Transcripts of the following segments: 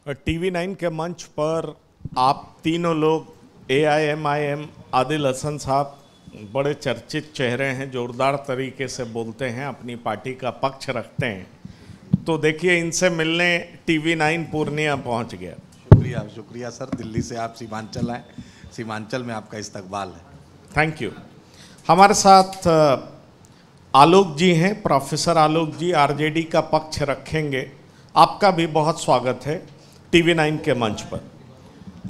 TV9 के मंच पर आप तीनों लोग AIMIM आदिल हसन साहब बड़े चर्चित चेहरे हैं, जोरदार तरीके से बोलते हैं, अपनी पार्टी का पक्ष रखते हैं। तो देखिए, इनसे मिलने TV9 पूर्णिया पहुंच गया। शुक्रिया शुक्रिया सर, दिल्ली से आप सीमांचल आए, सीमांचल में आपका इस्तकबाल है। Thank you. हमारे साथ आलोक जी हैं, प्रोफेसर आलोक जी RJD का पक्ष रखेंगे। आपका भी बहुत स्वागत है TV9 के मंच पर।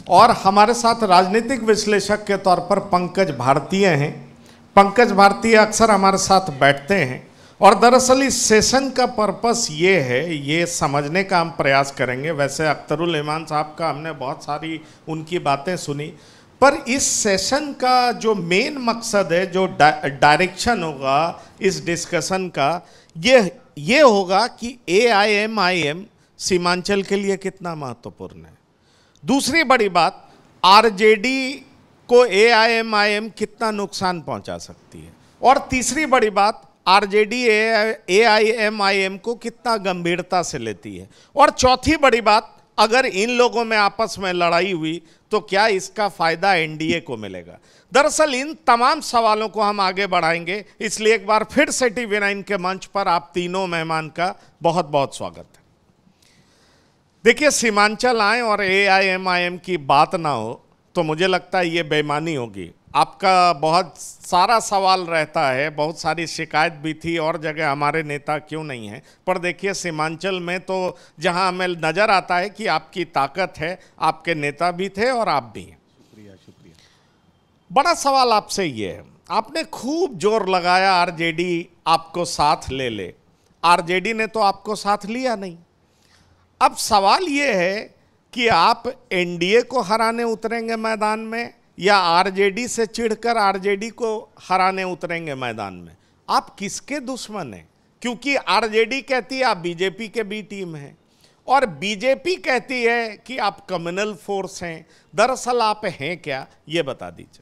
और हमारे साथ राजनीतिक विश्लेषक के तौर पर पंकज भारतीय हैं। पंकज भारतीय अक्सर हमारे साथ बैठते हैं और दरअसल इस सेशन का पर्पस ये है, ये समझने का हम प्रयास करेंगे। वैसे अख्तरुल इमान साहब का हमने बहुत सारी उनकी बातें सुनी, पर इस सेशन का जो मेन मकसद है, जो डायरेक्शन होगा इस डिस्कशन का, ये होगा कि AIMIM सीमांचल के लिए कितना महत्वपूर्ण है। दूसरी बड़ी बात, RJD को AIMIM कितना नुकसान पहुंचा सकती है। और तीसरी बड़ी बात, RJD AIMIM को कितना गंभीरता से लेती है। और चौथी बड़ी बात, अगर इन लोगों में आपस में लड़ाई हुई तो क्या इसका फायदा NDA को मिलेगा। दरअसल इन तमाम सवालों को हम आगे बढ़ाएंगे, इसलिए एक बार फिर से TV9 के मंच पर आप तीनों मेहमान का बहुत बहुत स्वागत है। देखिए, सीमांचल आए और AIMIM की बात ना हो तो मुझे लगता है ये बेईमानी होगी। आपका बहुत सारा सवाल रहता है, बहुत सारी शिकायत भी थी और जगह हमारे नेता क्यों नहीं हैं, पर देखिए सीमांचल में तो जहां हमें नज़र आता है कि आपकी ताकत है, आपके नेता भी थे और आप भी हैं। शुक्रिया शुक्रिया। बड़ा सवाल आपसे ये है, आपने खूब जोर लगाया RJD आपको साथ ले ले, RJD ने तो आपको साथ लिया नहीं। अब सवाल ये है कि आप NDA को हराने उतरेंगे मैदान में या RJD से चिढ़कर RJD को हराने उतरेंगे मैदान में। आप किसके दुश्मन हैं? क्योंकि RJD कहती है आप BJP के B टीम हैं और BJP कहती है कि आप कम्युनल फोर्स हैं। दरअसल आप हैं क्या, ये बता दीजिए।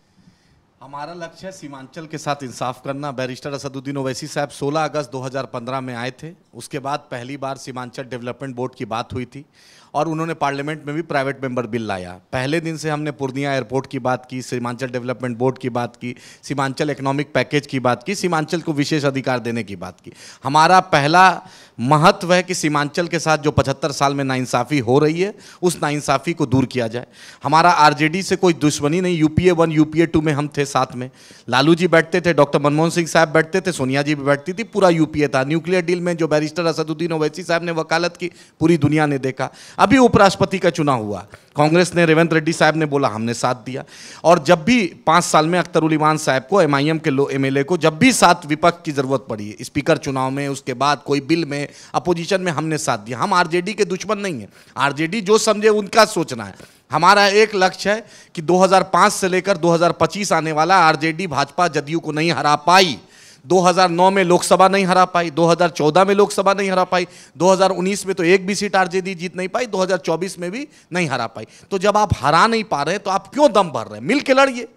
हमारा लक्ष्य है सीमांचल के साथ इंसाफ करना। बैरिस्टर असदुद्दीन ओवैसी साहब 16 अगस्त 2015 में आए थे। उसके बाद पहली बार सीमांचल डेवलपमेंट बोर्ड की बात हुई थी और उन्होंने पार्लियामेंट में भी प्राइवेट मेंबर बिल लाया। पहले दिन से हमने पूर्णिया एयरपोर्ट की बात की, सीमांचल डेवलपमेंट बोर्ड की बात की, सीमांचल इकोनॉमिक पैकेज की बात की, सीमांचल को विशेष अधिकार देने की बात की। हमारा पहला महत्व है कि सीमांचल के साथ जो 75 साल में नाइंसाफ़ी हो रही है, उस नाइंसाफ़ी को दूर किया जाए। हमारा RJD से कोई दुश्मनी नहीं। UPA 1 UPA 2 में हम थे साथ में, लालू जी बैठते थे, डॉक्टर मनमोहन सिंह साहब बैठते थे, सोनिया जी भी बैठती थी, पूरा UPA था। न्यूक्लियर डील में जो बैरिस्टर असदुद्दीन ओवैसी साहब ने वकालत की, पूरी दुनिया ने देखा। अभी उपराष्ट्रपति का चुनाव हुआ, कांग्रेस ने, रेवंत रेड्डी साहब ने बोला, हमने साथ दिया। और जब भी 5 साल में अख्तरुल इमान साहब को, MIM के MLA को जब भी साथ विपक्ष की जरूरत पड़ी, स्पीकर चुनाव में, उसके बाद कोई बिल में, अपोजिशन में, हमने साथ दिया। हम RJD के दुश्मन नहीं हैं। RJD जो समझे उनका सोचना है। हमारा एक लक्ष्य है कि 2005 से लेकर 2025 आने वाला RJD भाजपा जदयू को नहीं हरा पाई। 2009 में लोकसभा नहीं हरा पाई, 2014 में लोकसभा नहीं हरा पाई, 2019 में तो एक भी सीट RJD जीत नहीं पाई, 2024 में भी नहीं हरा पाई। तो जब आप हरा नहीं पा रहे तो आप क्यों दम भर रहे हैं? मिल के लड़िए।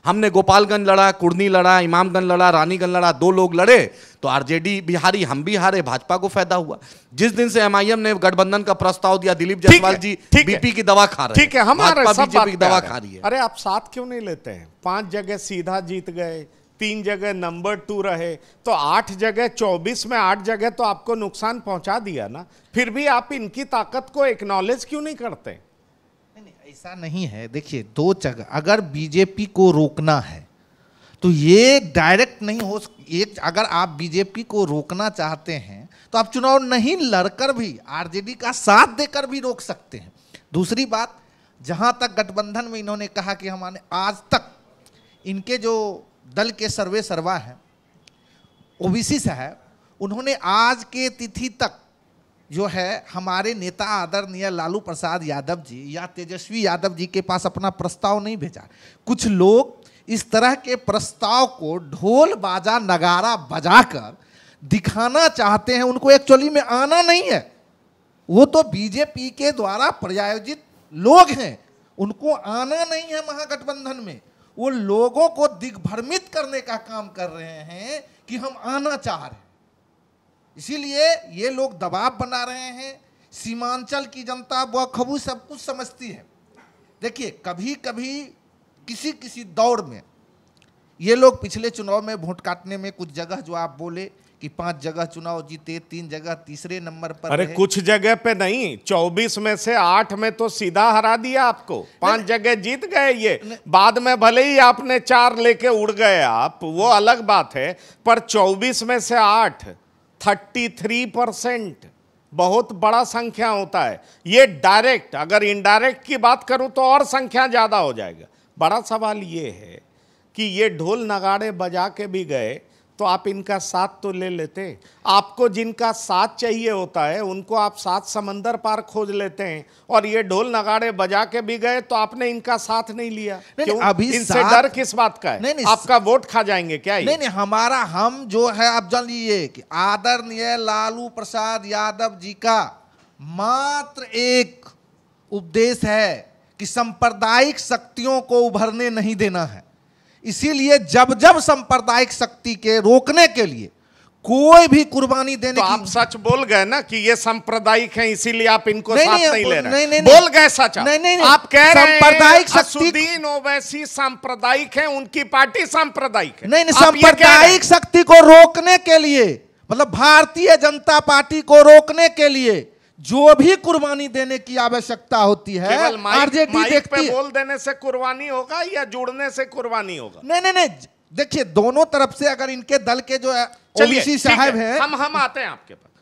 हमने गोपालगंज लड़ा, कुर्नी लड़ा, इमामगंज लड़ा, रानीगंज लड़ा, 2 लोग लड़े तो RJD भी हारी, हम भी हारे, भाजपा को फायदा हुआ। जिस दिन से MIM ने गठबंधन का प्रस्ताव दिया, दिलीप जायसवाल जी BP की दवा खा रहे हैं। ठीक है, हमारे सब BJP की दवा खा रही है। अरे आप साथ क्यों नहीं लेते हैं? 5 जगह सीधा जीत गए, 3 जगह नंबर 2 रहे, तो 8 जगह 24 में 8 जगह तो आपको नुकसान पहुंचा दिया ना। फिर भी आप इनकी ताकत को एक्नॉलेज क्यों नहीं करते? ऐसा नहीं है। देखिए, 2 जगह अगर BJP को रोकना है तो ये डायरेक्ट नहीं हो। एक, अगर आप BJP को रोकना चाहते हैं तो आप चुनाव नहीं लड़कर भी RJD का साथ देकर भी रोक सकते हैं। दूसरी बात, जहां तक गठबंधन में इन्होंने कहा कि हमारे आज तक इनके जो दल के सर्वे सर्वा हैं OBC साहब, उन्होंने आज के तिथि तक जो है हमारे नेता आदरणीय लालू प्रसाद यादव जी या तेजस्वी यादव जी के पास अपना प्रस्ताव नहीं भेजा। कुछ लोग इस तरह के प्रस्ताव को ढोल बाजा नगारा बजाकर दिखाना चाहते हैं, उनको एक्चुअली में आना नहीं है। वो तो BJP के द्वारा प्रायोजित लोग हैं, उनको आना नहीं है महागठबंधन में। वो लोगों को दिग्भ्रमित करने का काम कर रहे हैं कि हम आना चाह रहे हैं। इसीलिए ये लोग दबाव बना रहे हैं। सीमांचल की जनता बखूबी सब कुछ समझती है। देखिए कभी कभी किसी किसी दौर में ये लोग पिछले चुनाव में वोट काटने में कुछ जगह जो आप बोले कि 5 जगह चुनाव जीते, 3 जगह तीसरे नंबर पर अरे रहे। कुछ जगह पे नहीं, 24 में से 8 में तो सीधा हरा दिया आपको, 5 जगह जीत गए ये। बाद में भले ही आपने 4 लेके उड़ गए आप, वो अलग बात है, पर 24 में से 8, 33%, बहुत बड़ा संख्या होता है ये डायरेक्ट। अगर इनडायरेक्ट की बात करूं तो और संख्या ज्यादा हो जाएगा। बड़ा सवाल ये है कि ये ढोल नगाड़े बजा के भी गए तो आप इनका साथ तो ले लेते। आपको जिनका साथ चाहिए होता है उनको आप 7 समंदर पार खोज लेते हैं, और ये ढोल नगाड़े बजा के भी गए तो आपने इनका साथ नहीं लिया। क्यों? अभी इनसे डर किस बात का है? नहीं, आपका वोट खा जाएंगे क्या? नहीं नहीं, हमारा हम जो है आप जान लीजिए कि आदरणीय लालू प्रसाद यादव जी का मात्र एक उपदेश है कि सांप्रदायिक शक्तियों को उभरने नहीं देना है। इसीलिए जब जब सांप्रदायिक शक्ति के रोकने के लिए कोई भी कुर्बानी देने तो की, आप सच बोल गए ना कि ये सांप्रदायिक हैं, इसीलिए आप इनको साथ नहीं ले रहे। नहीं, बोल गए सच। नहीं, आप कह रहे हैं सांप्रदायिक शक्ति, असदुद्दीन ओवैसी सांप्रदायिक हैं, उनकी पार्टी सांप्रदायिक है। नहीं, सांप्रदायिक शक्ति को रोकने के लिए, मतलब भारतीय जनता पार्टी को रोकने के लिए जो भी कुर्बानी देने की आवश्यकता होती है, आरजेडी देखती है। बोल देने से कुर्बानी होगा या जुड़ने से कुर्बानी होगा? नहीं, देखिए दोनों तरफ से अगर इनके दल के जो ओबीसी साहब हैं, हम आते हैं आपके पास।